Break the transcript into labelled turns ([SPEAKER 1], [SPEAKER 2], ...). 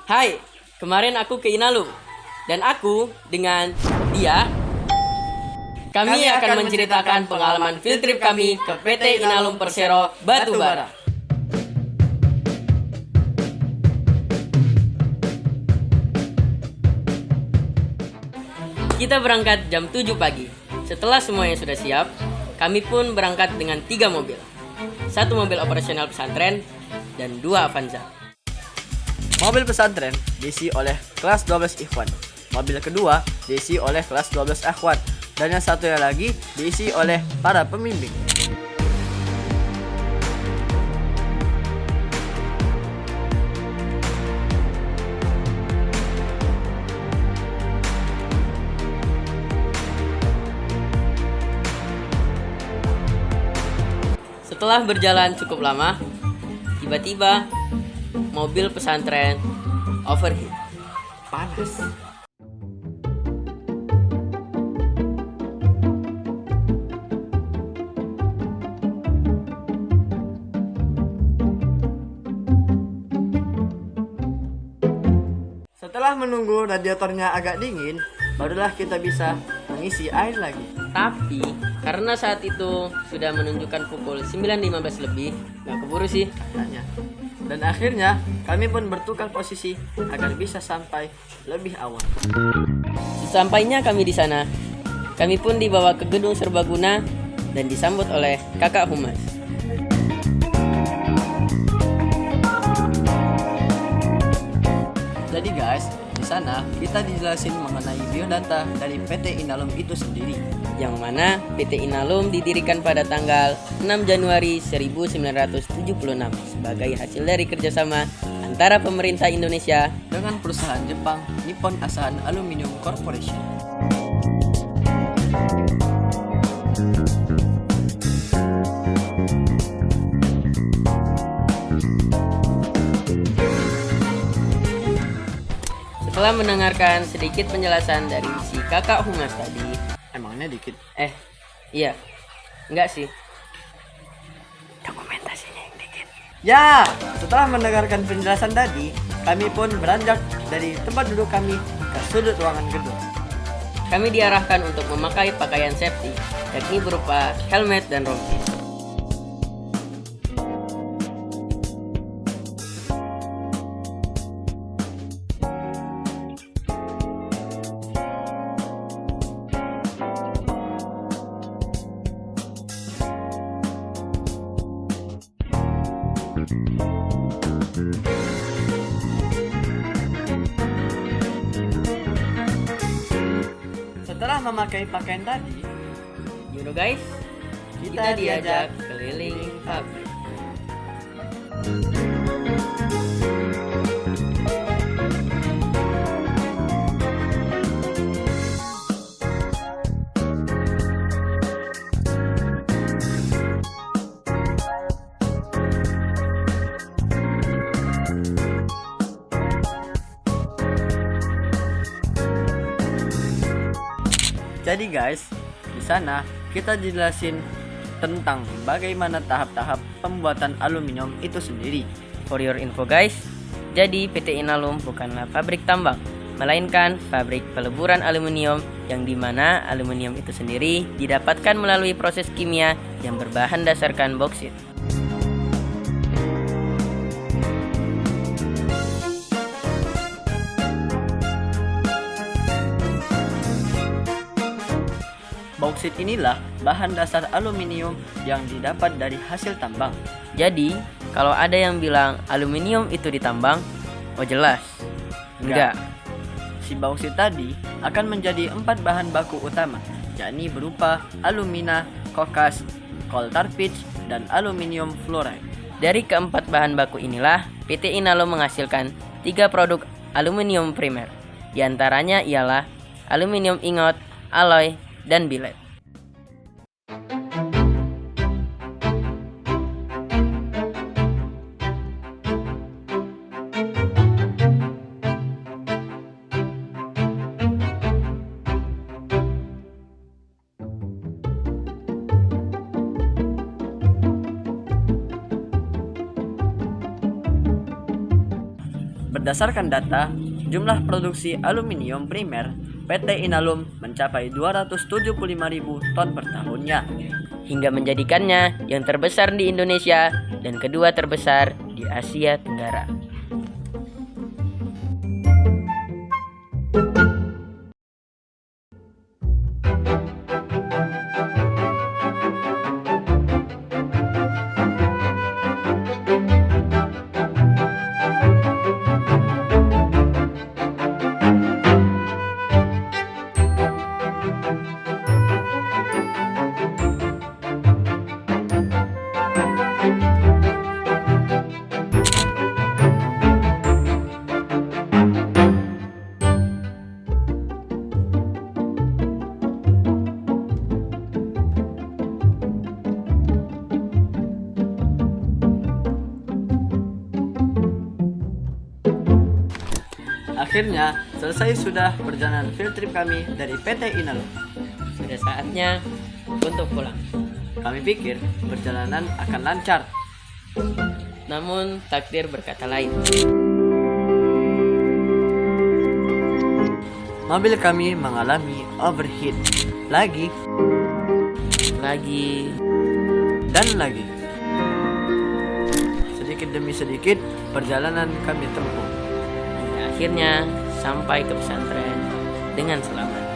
[SPEAKER 1] Hai, kemarin aku ke Inalum dan aku dengan dia kami akan menceritakan pengalaman field trip kami ke PT Inalum Persero Batubara. Kita berangkat jam 7 pagi. Setelah semuanya sudah siap, kami pun berangkat dengan 3 mobil. 1 mobil operasional pesantren dan 2 Avanza.
[SPEAKER 2] Mobil pesantren diisi oleh kelas 12 Ikhwan. Mobil kedua diisi oleh kelas 12 Akhwat. Dan yang satunya lagi diisi oleh para pembimbing.
[SPEAKER 1] Setelah berjalan cukup lama, tiba-tiba mobil pesantren overheat.
[SPEAKER 2] Panas. Setelah menunggu radiatornya agak dingin, barulah kita bisa mengisi air lagi.
[SPEAKER 1] Tapi karena saat itu sudah menunjukkan pukul 9.15 lebih, gak keburu sih.
[SPEAKER 2] Katanya. Dan akhirnya kami pun bertukar posisi agar bisa sampai lebih awal.
[SPEAKER 1] Sesampainya kami di sana, kami pun dibawa ke gedung serbaguna dan disambut oleh kakak humas.
[SPEAKER 2] Jadi guys, di sana kita dijelasin mengenai biodata dari PT Inalum itu sendiri.
[SPEAKER 1] Yang mana PT Inalum didirikan pada tanggal 6 Januari 1976 sebagai hasil dari kerjasama antara pemerintah Indonesia
[SPEAKER 2] Dengan perusahaan Jepang Nippon Asahan Aluminium Corporation.
[SPEAKER 1] Setelah mendengarkan sedikit penjelasan dari si kakak humas tadi,
[SPEAKER 2] Emangnya dikit?
[SPEAKER 1] iya, enggak sih. Dokumentasinya yang dikit.
[SPEAKER 2] Ya, setelah mendengarkan penjelasan tadi, kami pun beranjak dari tempat duduk kami ke sudut ruangan gedung.
[SPEAKER 1] Kami diarahkan untuk memakai pakaian safety, yakni berupa helmet dan rompi.
[SPEAKER 2] Setelah memakai pakaian tadi,
[SPEAKER 1] You know guys, kita diajak keliling pabrik.
[SPEAKER 2] jadi guys, di sana kita dijelasin tentang bagaimana tahap-tahap pembuatan aluminium itu sendiri.
[SPEAKER 1] For your info guys, jadi PT Inalum bukanlah pabrik tambang, melainkan pabrik peleburan aluminium yang dimana aluminium itu sendiri didapatkan melalui proses kimia yang berbahan dasarkan bauksit.
[SPEAKER 2] Bauksit inilah bahan dasar aluminium yang didapat dari hasil tambang.
[SPEAKER 1] Jadi, kalau ada yang bilang aluminium itu ditambang, oh jelas, enggak.
[SPEAKER 2] Si bauksit tadi akan menjadi 4 bahan baku utama, yakni berupa alumina, kokas, coal tar pitch, dan aluminium fluoride.
[SPEAKER 1] Dari keempat bahan baku inilah, PT Inalum menghasilkan 3 produk aluminium primer. Di antaranya ialah aluminium ingot, alloy, dan billet.
[SPEAKER 2] Berdasarkan data, jumlah produksi aluminium primer PT Inalum mencapai 275.000 ton per tahunnya.
[SPEAKER 1] hingga menjadikannya yang terbesar di Indonesia dan kedua terbesar di Asia Tenggara.
[SPEAKER 2] Akhirnya, selesai sudah perjalanan field trip kami dari PT Inalum.
[SPEAKER 1] Sudah saatnya untuk pulang.
[SPEAKER 2] Kami pikir perjalanan akan lancar.
[SPEAKER 1] Namun takdir berkata lain.
[SPEAKER 2] Mobil kami mengalami overheat. Lagi dan lagi. Sedikit demi sedikit, perjalanan kami tempuh.
[SPEAKER 1] Hingga akhirnya sampai ke pesantren dengan selamat.